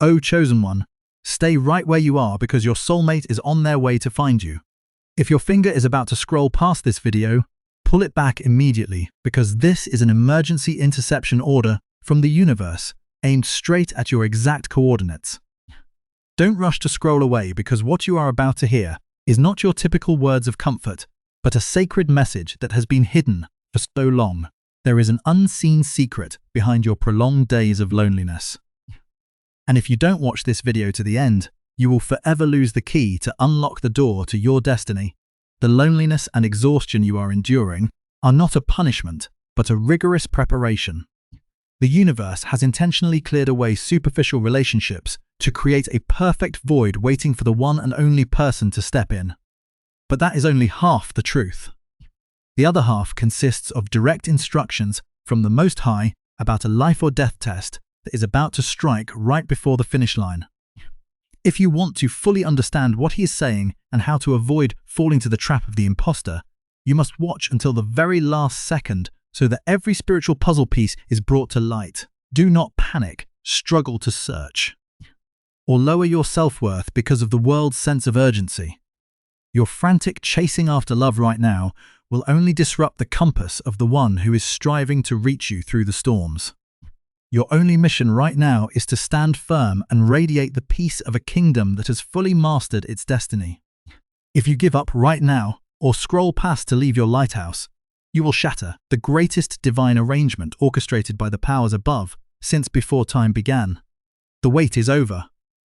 O chosen one, stay right where you are because your soulmate is on their way to find you. If your finger is about to scroll past this video, pull it back immediately because this is an emergency interception order from the universe aimed straight at your exact coordinates. Don't rush to scroll away because what you are about to hear is not your typical words of comfort, but a sacred message that has been hidden for so long. There is an unseen secret behind your prolonged days of loneliness. And if you don't watch this video to the end, you will forever lose the key to unlock the door to your destiny. The loneliness and exhaustion you are enduring are not a punishment, but a rigorous preparation. The universe has intentionally cleared away superficial relationships to create a perfect void waiting for the one and only person to step in. But that is only half the truth. The other half consists of direct instructions from the Most High about a life or death test that is about to strike right before the finish line. If you want to fully understand what he is saying and how to avoid falling to the trap of the imposter, you must watch until the very last second so that every spiritual puzzle piece is brought to light. Do not panic, struggle to search, or lower your self-worth because of the world's sense of urgency. Your frantic chasing after love right now will only disrupt the compass of the one who is striving to reach you through the storms. Your only mission right now is to stand firm and radiate the peace of a kingdom that has fully mastered its destiny. If you give up right now or scroll past to leave your lighthouse, you will shatter the greatest divine arrangement orchestrated by the powers above since before time began. The wait is over,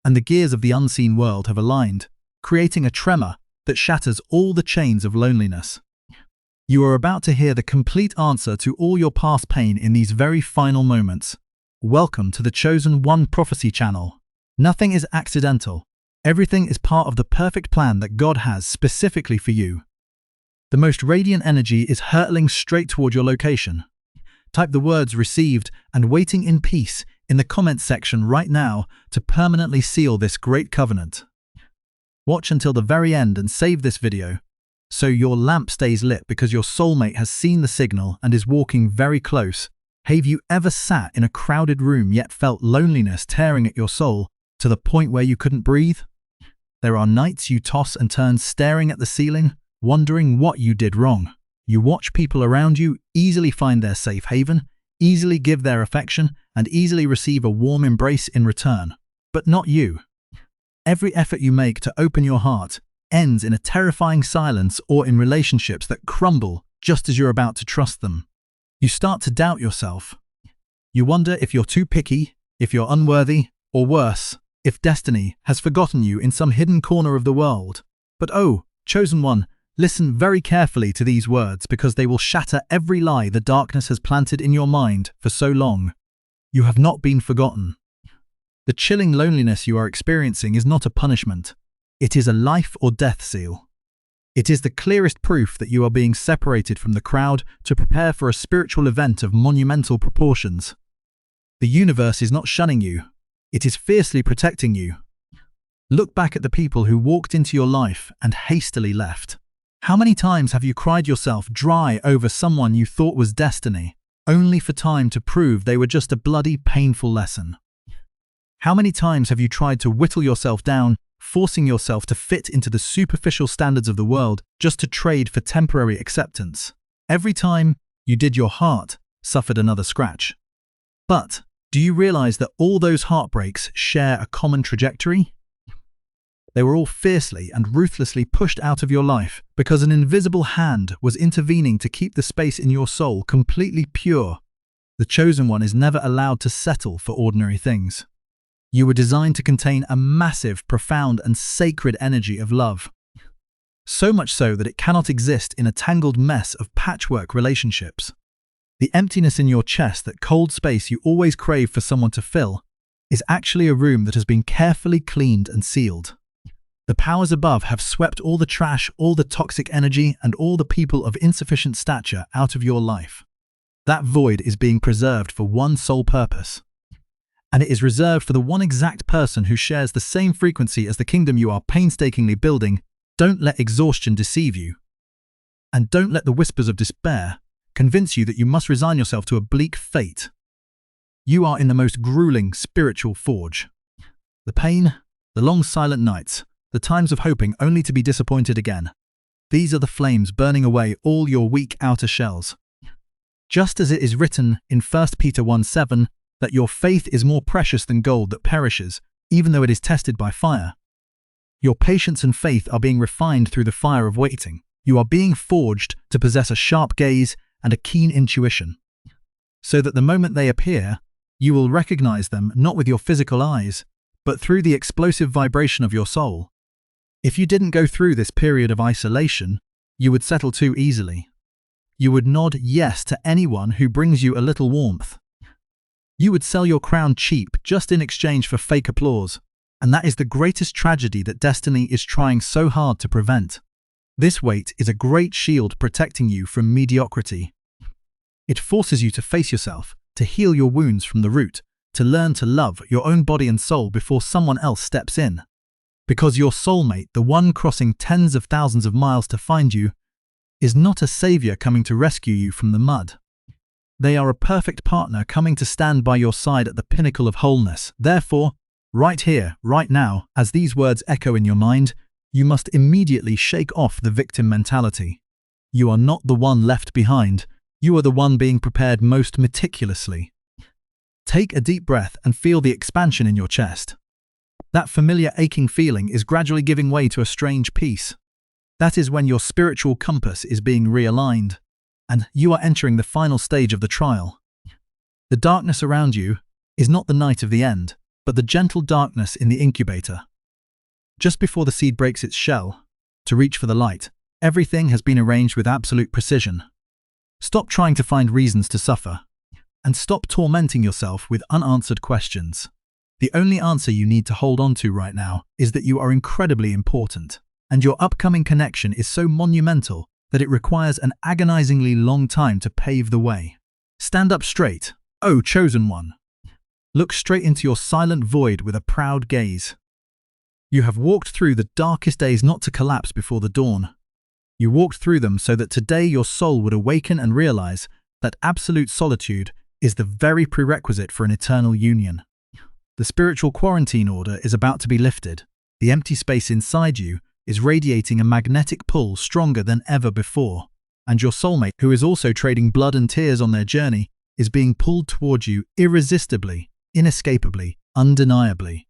and the gears of the unseen world have aligned, creating a tremor that shatters all the chains of loneliness. You are about to hear the complete answer to all your past pain in these very final moments. Welcome to the Chosen One Prophecy channel. Nothing is accidental. Everything is part of the perfect plan that God has specifically for you. The most radiant energy is hurtling straight toward your location. Type the words "received" and "waiting in peace" in the comments section right now to permanently seal this great covenant. Watch until the very end and save this video so your lamp stays lit because your soulmate has seen the signal and is walking very close. Have you ever sat in a crowded room yet felt loneliness tearing at your soul to the point where you couldn't breathe? There are nights you toss and turn staring at the ceiling, wondering what you did wrong. You watch people around you easily find their safe haven, easily give their affection, and easily receive a warm embrace in return. But not you. Every effort you make to open your heart ends in a terrifying silence or in relationships that crumble just as you're about to trust them. You start to doubt yourself. You wonder if you're too picky, if you're unworthy, or worse, if destiny has forgotten you in some hidden corner of the world. But oh, chosen one, listen very carefully to these words because they will shatter every lie the darkness has planted in your mind for so long. You have not been forgotten. The chilling loneliness you are experiencing is not a punishment. It is a life or death seal. It is the clearest proof that you are being separated from the crowd to prepare for a spiritual event of monumental proportions. The universe is not shunning you. It is fiercely protecting you. Look back at the people who walked into your life and hastily left. How many times have you cried yourself dry over someone you thought was destiny, only for time to prove they were just a bloody, painful lesson? How many times have you tried to whittle yourself down, forcing yourself to fit into the superficial standards of the world just to trade for temporary acceptance? Every time you did, your heart suffered another scratch. But do you realize that all those heartbreaks share a common trajectory? They were all fiercely and ruthlessly pushed out of your life because an invisible hand was intervening to keep the space in your soul completely pure. The chosen one is never allowed to settle for ordinary things. You were designed to contain a massive, profound, and sacred energy of love. So much so that it cannot exist in a tangled mess of patchwork relationships. The emptiness in your chest, that cold space you always crave for someone to fill, is actually a room that has been carefully cleaned and sealed. The powers above have swept all the trash, all the toxic energy, and all the people of insufficient stature out of your life. That void is being preserved for one sole purpose. And it is reserved for the one exact person who shares the same frequency as the kingdom you are painstakingly building. Don't let exhaustion deceive you. And don't let the whispers of despair convince you that you must resign yourself to a bleak fate. You are in the most grueling spiritual forge. The pain, the long silent nights, the times of hoping only to be disappointed again. These are the flames burning away all your weak outer shells. Just as it is written in 1 Peter 1:7 that your faith is more precious than gold that perishes, even though it is tested by fire. Your patience and faith are being refined through the fire of waiting. You are being forged to possess a sharp gaze and a keen intuition, so that the moment they appear, you will recognize them not with your physical eyes, but through the explosive vibration of your soul. If you didn't go through this period of isolation, you would settle too easily. You would nod yes to anyone who brings you a little warmth. You would sell your crown cheap just in exchange for fake applause, and that is the greatest tragedy that destiny is trying so hard to prevent. This weight is a great shield protecting you from mediocrity. It forces you to face yourself, to heal your wounds from the root, to learn to love your own body and soul before someone else steps in. Because your soulmate, the one crossing tens of thousands of miles to find you, is not a savior coming to rescue you from the mud. They are a perfect partner coming to stand by your side at the pinnacle of wholeness. Therefore, right here, right now, as these words echo in your mind, you must immediately shake off the victim mentality. You are not the one left behind. You are the one being prepared most meticulously. Take a deep breath and feel the expansion in your chest. That familiar aching feeling is gradually giving way to a strange peace. That is when your spiritual compass is being realigned, and you are entering the final stage of the trial. The darkness around you is not the night of the end, but the gentle darkness in the incubator. Just before the seed breaks its shell, to reach for the light, everything has been arranged with absolute precision. Stop trying to find reasons to suffer, and stop tormenting yourself with unanswered questions. The only answer you need to hold on to right now is that you are incredibly important, and your upcoming connection is so monumental that it requires an agonizingly long time to pave the way. Stand up straight, O chosen one. Look straight into your silent void with a proud gaze. You have walked through the darkest days not to collapse before the dawn. You walked through them so that today your soul would awaken and realize that absolute solitude is the very prerequisite for an eternal union. The spiritual quarantine order is about to be lifted. The empty space inside you is radiating a magnetic pull stronger than ever before, and your soulmate, who is also trading blood and tears on their journey, is being pulled toward you irresistibly, inescapably, undeniably.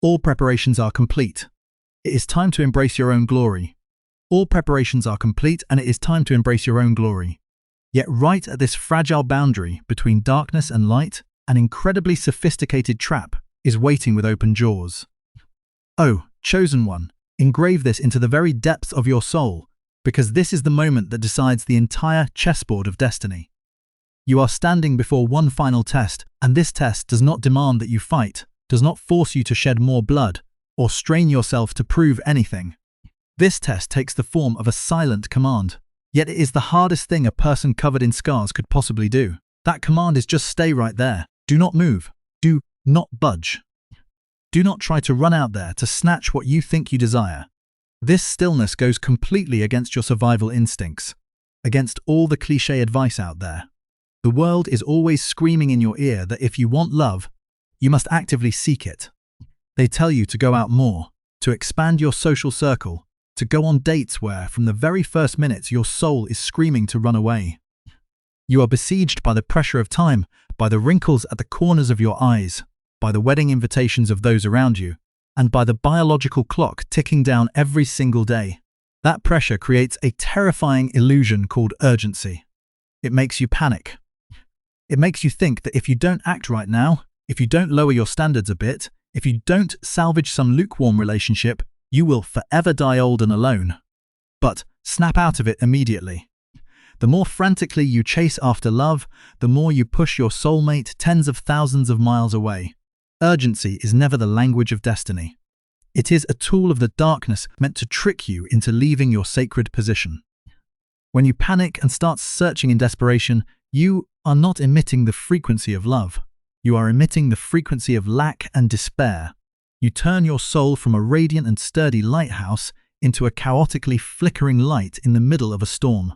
All preparations are complete. It is time to embrace your own glory. All preparations are complete, and it is time to embrace your own glory. Yet right at this fragile boundary between darkness and light, an incredibly sophisticated trap is waiting with open jaws. Oh, chosen one, engrave this into the very depths of your soul, because this is the moment that decides the entire chessboard of destiny. You are standing before one final test, and this test does not demand that you fight, does not force you to shed more blood, or strain yourself to prove anything. This test takes the form of a silent command, yet it is the hardest thing a person covered in scars could possibly do. That command is just stay right there. Do not move. Do not budge. Do not try to run out there to snatch what you think you desire. This stillness goes completely against your survival instincts, against all the cliché advice out there. The world is always screaming in your ear that if you want love, you must actively seek it. They tell you to go out more, to expand your social circle, to go on dates where, from the very first minutes, your soul is screaming to run away. You are besieged by the pressure of time, by the wrinkles at the corners of your eyes, by the wedding invitations of those around you, and by the biological clock ticking down every single day. That pressure creates a terrifying illusion called urgency. It makes you panic. It makes you think that if you don't act right now, if you don't lower your standards a bit, if you don't salvage some lukewarm relationship, you will forever die old and alone. But snap out of it immediately. The more frantically you chase after love, the more you push your soulmate tens of thousands of miles away. Urgency is never the language of destiny. It is a tool of the darkness meant to trick you into leaving your sacred position. When you panic and start searching in desperation, you are not emitting the frequency of love. You are emitting the frequency of lack and despair. You turn your soul from a radiant and sturdy lighthouse into a chaotically flickering light in the middle of a storm.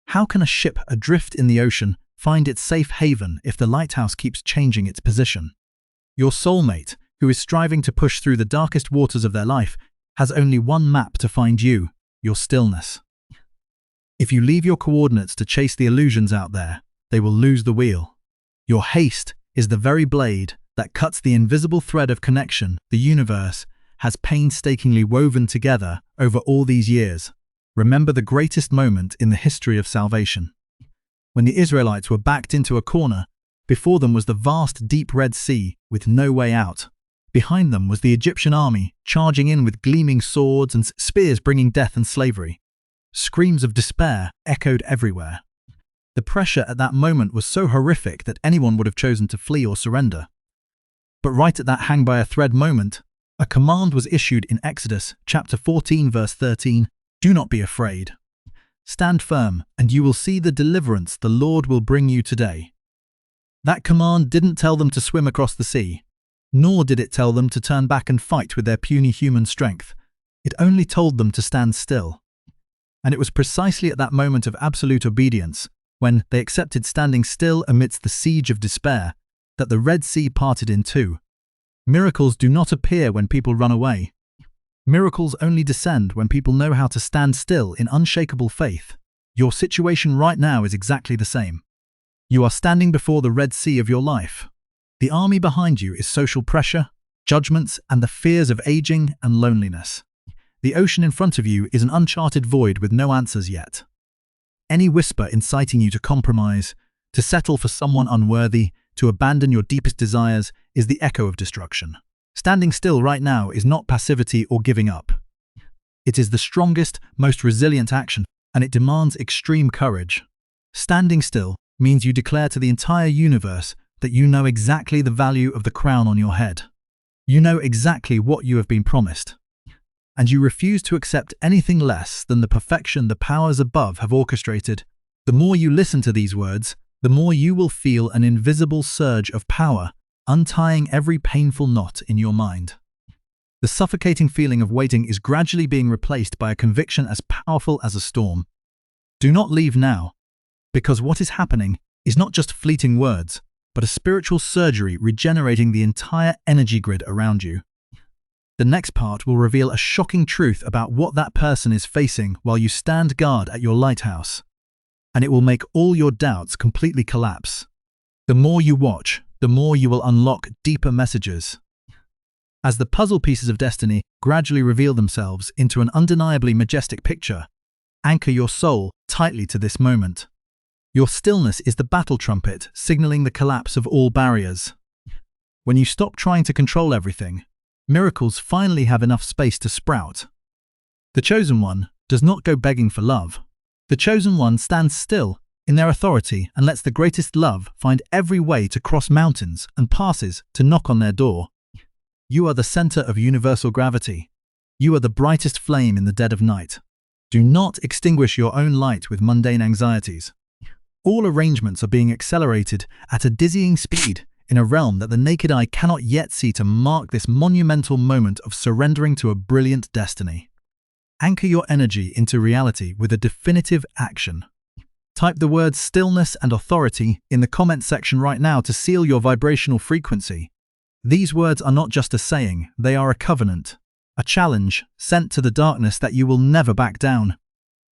How can a ship adrift in the ocean find its safe haven if the lighthouse keeps changing its position? Your soulmate, who is striving to push through the darkest waters of their life, has only one map to find you: your stillness. If you leave your coordinates to chase the illusions out there, they will lose the wheel. Your haste is the very blade that cuts the invisible thread of connection the universe has painstakingly woven together over all these years. Remember the greatest moment in the history of salvation. When the Israelites were backed into a corner, before them was the vast deep Red Sea with no way out. Behind them was the Egyptian army, charging in with gleaming swords and spears bringing death and slavery. Screams of despair echoed everywhere. The pressure at that moment was so horrific that anyone would have chosen to flee or surrender. But right at that hang-by-a-thread moment, a command was issued in Exodus chapter 14 verse 13, "Do not be afraid. Stand firm, and you will see the deliverance the Lord will bring you today." That command didn't tell them to swim across the sea, nor did it tell them to turn back and fight with their puny human strength. It only told them to stand still. And it was precisely at that moment of absolute obedience, when they accepted standing still amidst the siege of despair, that the Red Sea parted in two. Miracles do not appear when people run away. Miracles only descend when people know how to stand still in unshakable faith. Your situation right now is exactly the same. You are standing before the Red Sea of your life. The army behind you is social pressure, judgments, and the fears of aging and loneliness. The ocean in front of you is an uncharted void with no answers yet. Any whisper inciting you to compromise, to settle for someone unworthy, to abandon your deepest desires is the echo of destruction. Standing still right now is not passivity or giving up. It is the strongest, most resilient action, and it demands extreme courage. Standing still means you declare to the entire universe that you know exactly the value of the crown on your head. You know exactly what you have been promised. And you refuse to accept anything less than the perfection the powers above have orchestrated. The more you listen to these words, the more you will feel an invisible surge of power, untying every painful knot in your mind. The suffocating feeling of waiting is gradually being replaced by a conviction as powerful as a storm. Do not leave now, because what is happening is not just fleeting words, but a spiritual surgery regenerating the entire energy grid around you. The next part will reveal a shocking truth about what that person is facing while you stand guard at your lighthouse. And it will make all your doubts completely collapse. The more you watch, the more you will unlock deeper messages. As the puzzle pieces of destiny gradually reveal themselves into an undeniably majestic picture, anchor your soul tightly to this moment. Your stillness is the battle trumpet signaling the collapse of all barriers. When you stop trying to control everything, miracles finally have enough space to sprout. The chosen one does not go begging for love. The chosen one stands still in their authority and lets the greatest love find every way to cross mountains and passes to knock on their door. You are the center of universal gravity. You are the brightest flame in the dead of night. Do not extinguish your own light with mundane anxieties. All arrangements are being accelerated at a dizzying speed in a realm that the naked eye cannot yet see to mark this monumental moment of surrendering to a brilliant destiny. Anchor your energy into reality with a definitive action. Type the words stillness and authority in the comment section right now to seal your vibrational frequency. These words are not just a saying, they are a covenant, a challenge sent to the darkness that you will never back down.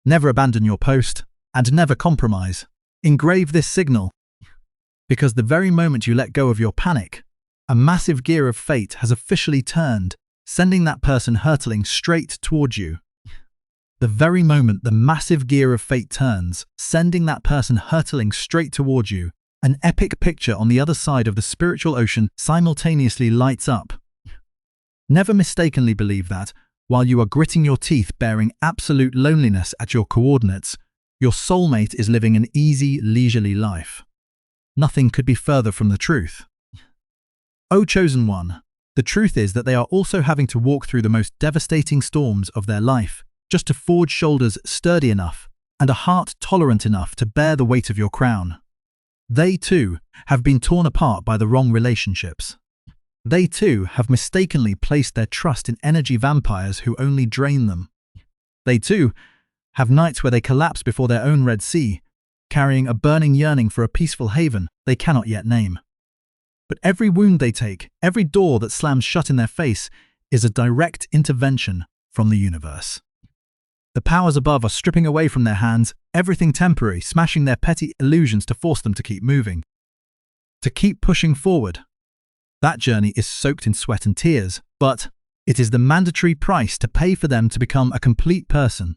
Never abandon your post, and never compromise. Engrave this signal, because the very moment you let go of your panic, a massive gear of fate has officially turned, sending that person hurtling straight towards you. The very moment the massive gear of fate turns, sending that person hurtling straight towards you, an epic picture on the other side of the spiritual ocean simultaneously lights up. Never mistakenly believe that, while you are gritting your teeth bearing absolute loneliness at your coordinates, your soulmate is living an easy, leisurely life. Nothing could be further from the truth. O chosen one, the truth is that they are also having to walk through the most devastating storms of their life, just to forge shoulders sturdy enough and a heart tolerant enough to bear the weight of your crown. They too have been torn apart by the wrong relationships. They too have mistakenly placed their trust in energy vampires who only drain them. They too have nights where they collapse before their own Red Sea, carrying a burning yearning for a peaceful haven they cannot yet name. But every wound they take, every door that slams shut in their face, is a direct intervention from the universe. The powers above are stripping away from their hands everything temporary, smashing their petty illusions to force them to keep moving, to keep pushing forward. That journey is soaked in sweat and tears, but it is the mandatory price to pay for them to become a complete person.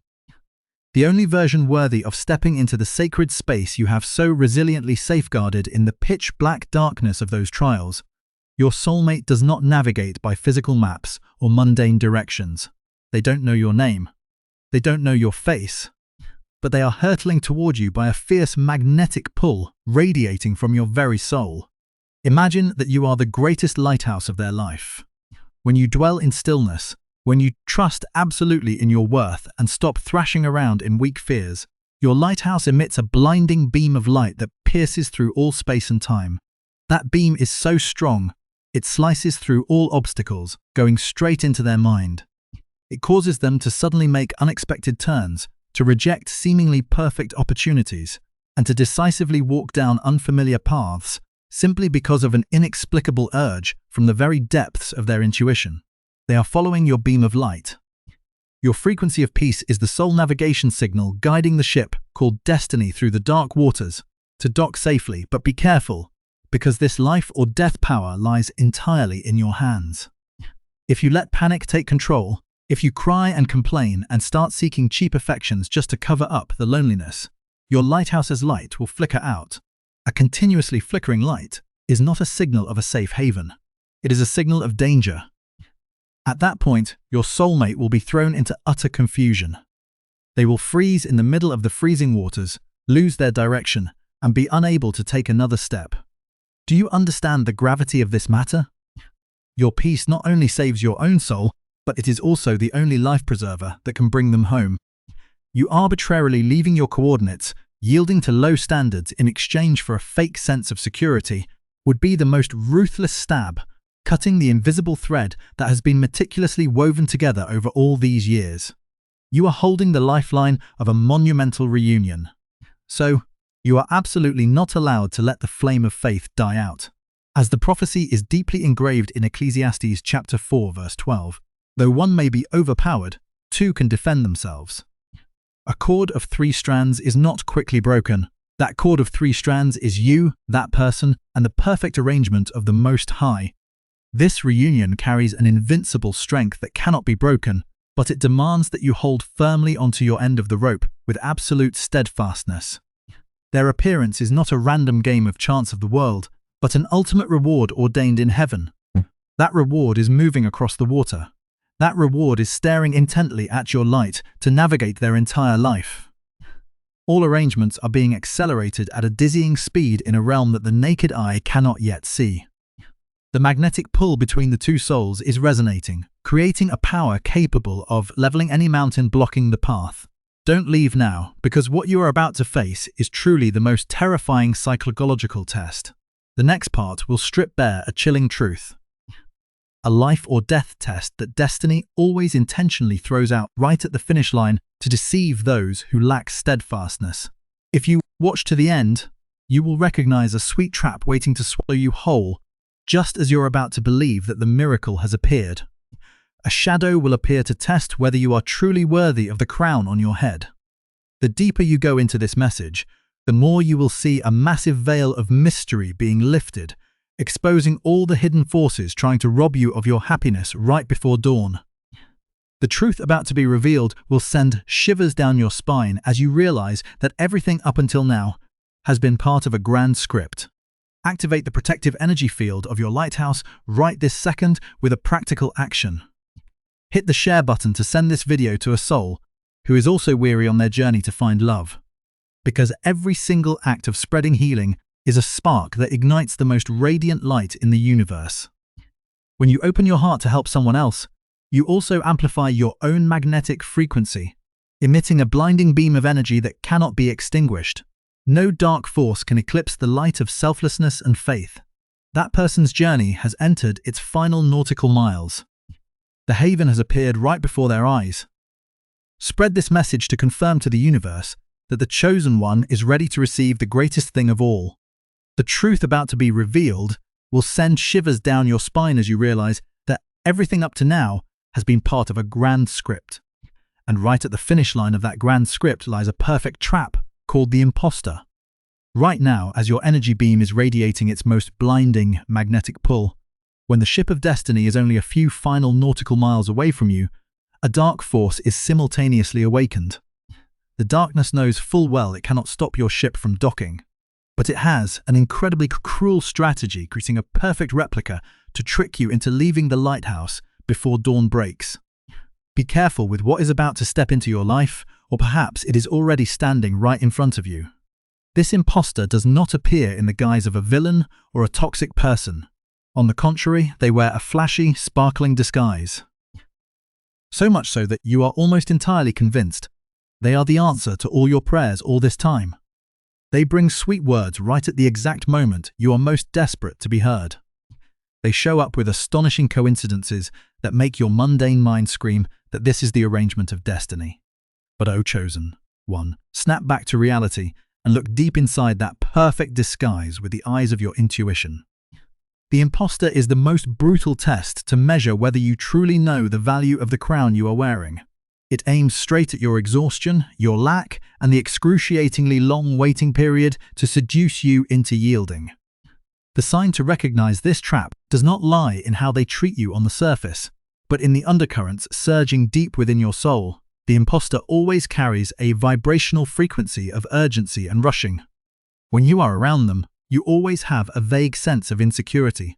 The only version worthy of stepping into the sacred space you have so resiliently safeguarded in the pitch-black darkness of those trials. Your soulmate does not navigate by physical maps or mundane directions. They don't know your name. They don't know your face. But they are hurtling toward you by a fierce magnetic pull radiating from your very soul. Imagine that you are the greatest lighthouse of their life. When you dwell in stillness, when you trust absolutely in your worth and stop thrashing around in weak fears, your lighthouse emits a blinding beam of light that pierces through all space and time. That beam is so strong, it slices through all obstacles, going straight into their mind. It causes them to suddenly make unexpected turns, to reject seemingly perfect opportunities, and to decisively walk down unfamiliar paths simply because of an inexplicable urge from the very depths of their intuition. They are following your beam of light. Your frequency of peace is the sole navigation signal guiding the ship called destiny through the dark waters to dock safely, but be careful, because this life or death power lies entirely in your hands. If you let panic take control, if you cry and complain and start seeking cheap affections just to cover up the loneliness, your lighthouse's light will flicker out. A continuously flickering light is not a signal of a safe haven. It is a signal of danger. At that point, your soulmate will be thrown into utter confusion. They will freeze in the middle of the freezing waters, lose their direction, and be unable to take another step. Do you understand the gravity of this matter? Your peace not only saves your own soul, but it is also the only life preserver that can bring them home. You arbitrarily leaving your coordinates, yielding to low standards in exchange for a fake sense of security, would be the most ruthless stab, cutting the invisible thread that has been meticulously woven together over all these years. You are holding the lifeline of a monumental reunion. So, you are absolutely not allowed to let the flame of faith die out. As the prophecy is deeply engraved in Ecclesiastes chapter 4 verse 12, though one may be overpowered, two can defend themselves. A cord of 3 strands is not quickly broken. That cord of 3 strands is you, that person, and the perfect arrangement of the Most High. This reunion carries an invincible strength that cannot be broken, but it demands that you hold firmly onto your end of the rope with absolute steadfastness. Their appearance is not a random game of chance of the world, but an ultimate reward ordained in heaven. That reward is moving across the water. That reward is staring intently at your light to navigate their entire life. All arrangements are being accelerated at a dizzying speed in a realm that the naked eye cannot yet see. The magnetic pull between the two souls is resonating, creating a power capable of leveling any mountain blocking the path. Don't leave now, because what you are about to face is truly the most terrifying psychological test. The next part will strip bare a chilling truth. A life or death test that destiny always intentionally throws out right at the finish line to deceive those who lack steadfastness. If you watch to the end, you will recognize a sweet trap waiting to swallow you whole, just as you're about to believe that the miracle has appeared. A shadow will appear to test whether you are truly worthy of the crown on your head. The deeper you go into this message, the more you will see a massive veil of mystery being lifted, exposing all the hidden forces trying to rob you of your happiness right before dawn. The truth about to be revealed will send shivers down your spine as you realize that everything up until now has been part of a grand script. Activate the protective energy field of your lighthouse right this second with a practical action. Hit the share button to send this video to a soul who is also weary on their journey to find love. Because every single act of spreading healing is a spark that ignites the most radiant light in the universe. When you open your heart to help someone else, you also amplify your own magnetic frequency, emitting a blinding beam of energy that cannot be extinguished. No dark force can eclipse the light of selflessness and faith. That person's journey has entered its final nautical miles. The haven has appeared right before their eyes. Spread this message to confirm to the universe that the chosen one is ready to receive the greatest thing of all. The truth about to be revealed will send shivers down your spine as you realize that everything up to now has been part of a grand script. And right at the finish line of that grand script lies a perfect trap called the imposter. Right now, as your energy beam is radiating its most blinding magnetic pull, when the ship of destiny is only a few final nautical miles away from you, a dark force is simultaneously awakened. The darkness knows full well it cannot stop your ship from docking, but it has an incredibly cruel strategy, creating a perfect replica to trick you into leaving the lighthouse before dawn breaks. Be careful with what is about to step into your life, or perhaps it is already standing right in front of you. This imposter does not appear in the guise of a villain or a toxic person. On the contrary, they wear a flashy, sparkling disguise. So much so that you are almost entirely convinced they are the answer to all your prayers all this time. They bring sweet words right at the exact moment you are most desperate to be heard. They show up with astonishing coincidences that make your mundane mind scream that this is the arrangement of destiny. But oh, chosen one, snap back to reality and look deep inside that perfect disguise with the eyes of your intuition. The imposter is the most brutal test to measure whether you truly know the value of the crown you are wearing. It aims straight at your exhaustion, your lack, and the excruciatingly long waiting period to seduce you into yielding. The sign to recognize this trap does not lie in how they treat you on the surface, but in the undercurrents surging deep within your soul. The imposter always carries a vibrational frequency of urgency and rushing. When you are around them, you always have a vague sense of insecurity,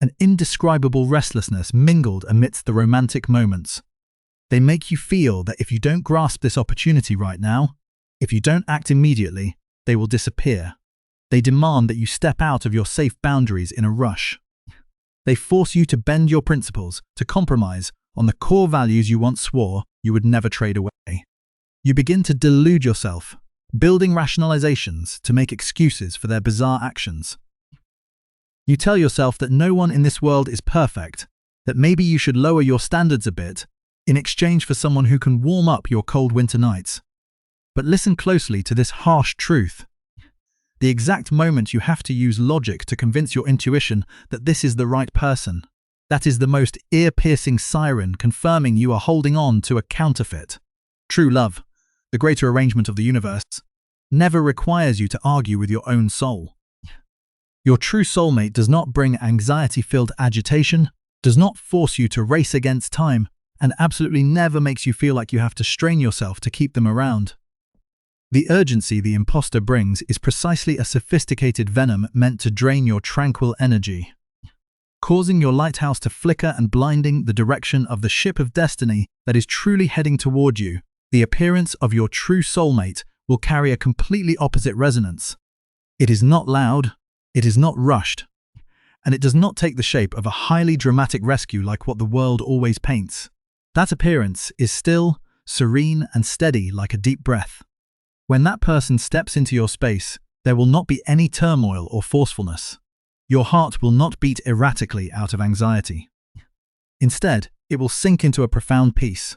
an indescribable restlessness mingled amidst the romantic moments. They make you feel that if you don't grasp this opportunity right now, if you don't act immediately, they will disappear. They demand that you step out of your safe boundaries in a rush. They force you to bend your principles, to compromise on the core values you once swore you would never trade away. You begin to delude yourself, building rationalizations to make excuses for their bizarre actions. You tell yourself that no one in this world is perfect, that maybe you should lower your standards a bit in exchange for someone who can warm up your cold winter nights. But listen closely to this harsh truth. The exact moment you have to use logic to convince your intuition that this is the right person, that is the most ear-piercing siren confirming you are holding on to a counterfeit. True love, the greater arrangement of the universe, never requires you to argue with your own soul. Your true soulmate does not bring anxiety-filled agitation, does not force you to race against time, and absolutely never makes you feel like you have to strain yourself to keep them around. The urgency the imposter brings is precisely a sophisticated venom meant to drain your tranquil energy, causing your lighthouse to flicker and blinding the direction of the ship of destiny that is truly heading toward you. The appearance of your true soulmate will carry a completely opposite resonance. It is not loud, it is not rushed, and it does not take the shape of a highly dramatic rescue like what the world always paints. That appearance is still, serene, and steady like a deep breath. When that person steps into your space, there will not be any turmoil or forcefulness. Your heart will not beat erratically out of anxiety. Instead, it will sink into a profound peace,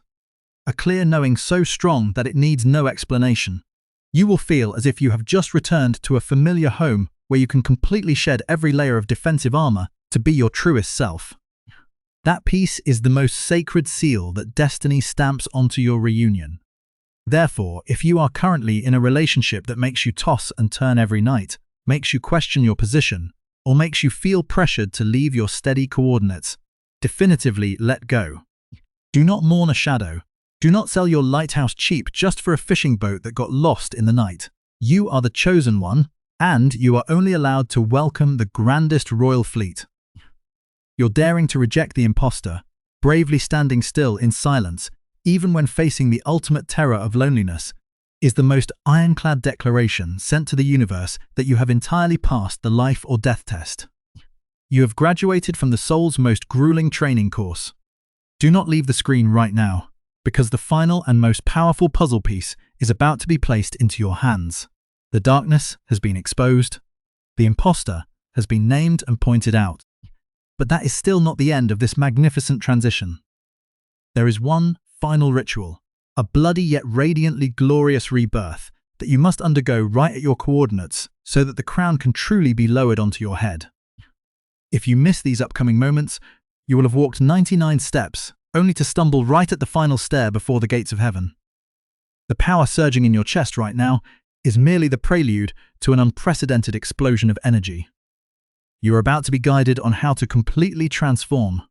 a clear knowing so strong that it needs no explanation. You will feel as if you have just returned to a familiar home where you can completely shed every layer of defensive armor to be your truest self. That peace is the most sacred seal that destiny stamps onto your reunion. Therefore, if you are currently in a relationship that makes you toss and turn every night, makes you question your position, or makes you feel pressured to leave your steady coordinates, definitively let go. Do not mourn a shadow. Do not sell your lighthouse cheap just for a fishing boat that got lost in the night. You are the chosen one, and you are only allowed to welcome the grandest royal fleet. You're daring to reject the imposter, bravely standing still in silence, even when facing the ultimate terror of loneliness, is the most ironclad declaration sent to the universe that you have entirely passed the life or death test. You have graduated from the soul's most grueling training course. Do not leave the screen right now, because the final and most powerful puzzle piece is about to be placed into your hands. The darkness has been exposed. The imposter has been named and pointed out. But that is still not the end of this magnificent transition. There is one final ritual, a bloody yet radiantly glorious rebirth that you must undergo right at your coordinates so that the crown can truly be lowered onto your head. If you miss these upcoming moments, you will have walked 99 steps, only to stumble right at the final stair before the gates of heaven. The power surging in your chest right now is merely the prelude to an unprecedented explosion of energy. You are about to be guided on how to completely transform,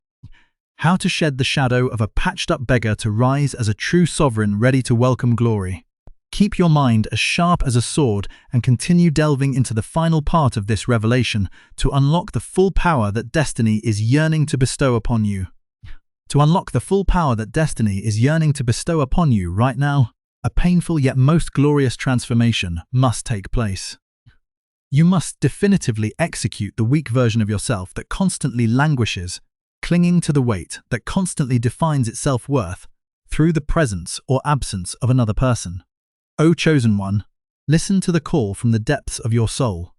how to shed the shadow of a patched-up beggar to rise as a true sovereign ready to welcome glory. Keep your mind as sharp as a sword and continue delving into the final part of this revelation to unlock the full power that destiny is yearning to bestow upon you. To unlock the full power that destiny is yearning to bestow upon you right now, a painful yet most glorious transformation must take place. You must definitively execute the weak version of yourself that constantly languishes, clinging to the weight that constantly defines its self-worth through the presence or absence of another person. O chosen one, listen to the call from the depths of your soul.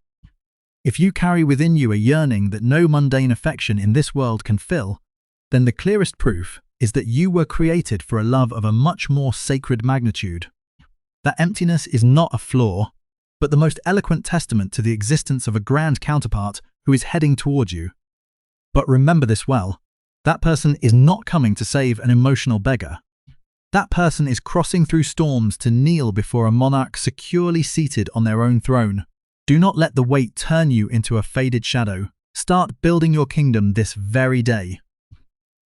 If you carry within you a yearning that no mundane affection in this world can fill, then the clearest proof is that you were created for a love of a much more sacred magnitude. That emptiness is not a flaw, but the most eloquent testament to the existence of a grand counterpart who is heading towards you. But remember this well, that person is not coming to save an emotional beggar. That person is crossing through storms to kneel before a monarch securely seated on their own throne. Do not let the weight turn you into a faded shadow. Start building your kingdom this very day.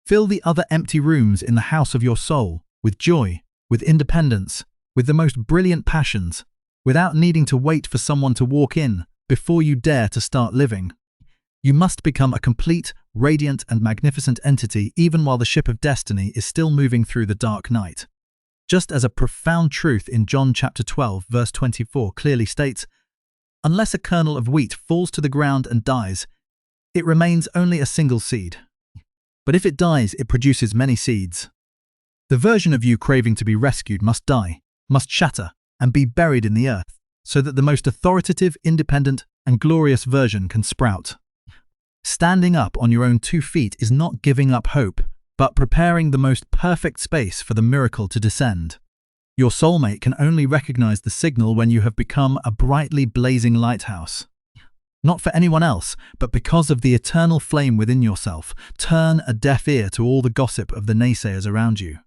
Fill the other empty rooms in the house of your soul with joy, with independence, with the most brilliant passions, without needing to wait for someone to walk in before you dare to start living. You must become a complete, radiant and magnificent entity even while the ship of destiny is still moving through the dark night. Just as a profound truth in John chapter 12 verse 24 clearly states, unless a kernel of wheat falls to the ground and dies, it remains only a single seed. But if it dies, it produces many seeds. The version of you craving to be rescued must die, must shatter, and be buried in the earth, so that the most authoritative, independent, and glorious version can sprout. Standing up on your own 2 feet is not giving up hope, but preparing the most perfect space for the miracle to descend. Your soulmate can only recognize the signal when you have become a brightly blazing lighthouse. Not for anyone else, but because of the eternal flame within yourself, turn a deaf ear to all the gossip of the naysayers around you.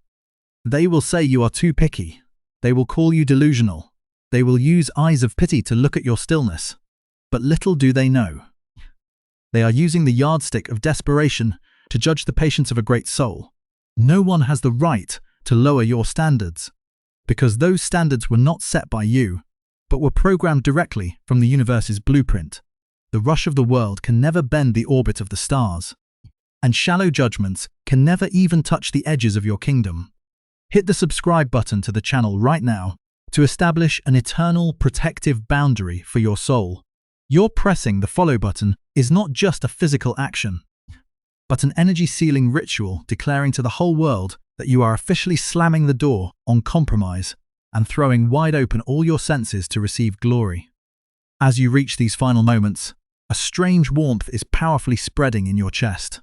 They will say you are too picky. They will call you delusional. They will use eyes of pity to look at your stillness. But little do they know. They are using the yardstick of desperation to judge the patience of a great soul. No one has the right to lower your standards, because those standards were not set by you, but were programmed directly from the universe's blueprint. The rush of the world can never bend the orbit of the stars, and shallow judgments can never even touch the edges of your kingdom. Hit the subscribe button to the channel right now to establish an eternal protective boundary for your soul. Your pressing the follow button is not just a physical action, but an energy-sealing ritual declaring to the whole world that you are officially slamming the door on compromise and throwing wide open all your senses to receive glory. As you reach these final moments, a strange warmth is powerfully spreading in your chest.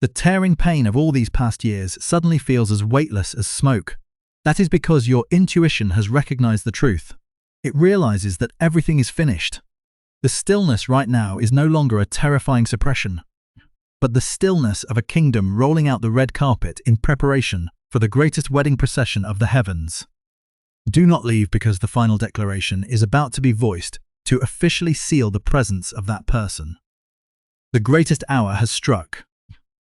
The tearing pain of all these past years suddenly feels as weightless as smoke. That is because your intuition has recognized the truth. It realizes that everything is finished. The stillness right now is no longer a terrifying suppression, but the stillness of a kingdom rolling out the red carpet in preparation for the greatest wedding procession of the heavens. Do not leave because the final declaration is about to be voiced to officially seal the presence of that person. The greatest hour has struck.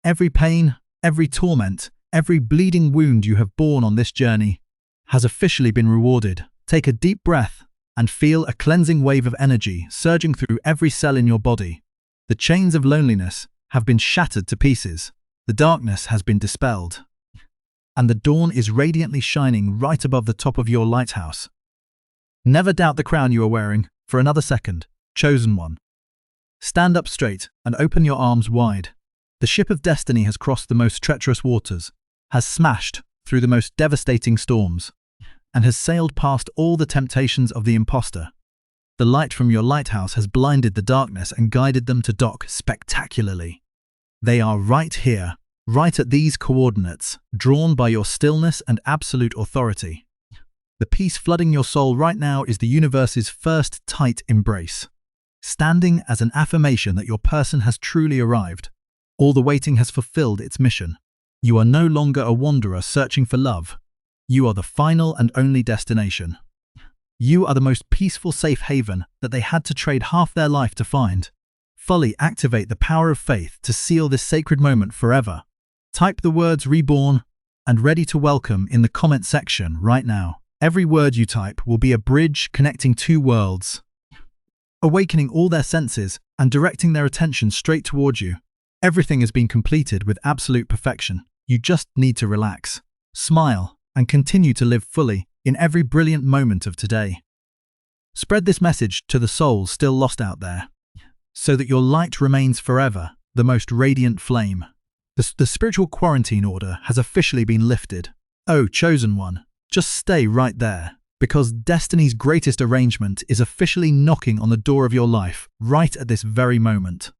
Every pain, every torment, every bleeding wound you have borne on this journey has officially been rewarded. Take a deep breath and feel a cleansing wave of energy surging through every cell in your body. The chains of loneliness have been shattered to pieces. The darkness has been dispelled, and the dawn is radiantly shining right above the top of your lighthouse. Never doubt the crown you are wearing for another second, chosen one. Stand up straight and open your arms wide. The ship of destiny has crossed the most treacherous waters, has smashed through the most devastating storms, and has sailed past all the temptations of the imposter. The light from your lighthouse has blinded the darkness and guided them to dock spectacularly. They are right here, right at these coordinates, drawn by your stillness and absolute authority. The peace flooding your soul right now is the universe's first tight embrace. standing as an affirmation that your person has truly arrived. All the waiting has fulfilled its mission. You are no longer a wanderer searching for love. You are the final and only destination. You are the most peaceful safe haven that they had to trade half their life to find. Fully activate the power of faith to seal this sacred moment forever. Type the words reborn and ready to welcome in the comment section right now. Every word you type will be a bridge connecting two worlds, awakening all their senses and directing their attention straight towards you. Everything has been completed with absolute perfection. You just need to relax, smile, and continue to live fully in every brilliant moment of today. Spread this message to the souls still lost out there, so that your light remains forever the most radiant flame. The spiritual quarantine order has officially been lifted. Oh, chosen one, just stay right there, because destiny's greatest arrangement is officially knocking on the door of your life right at this very moment.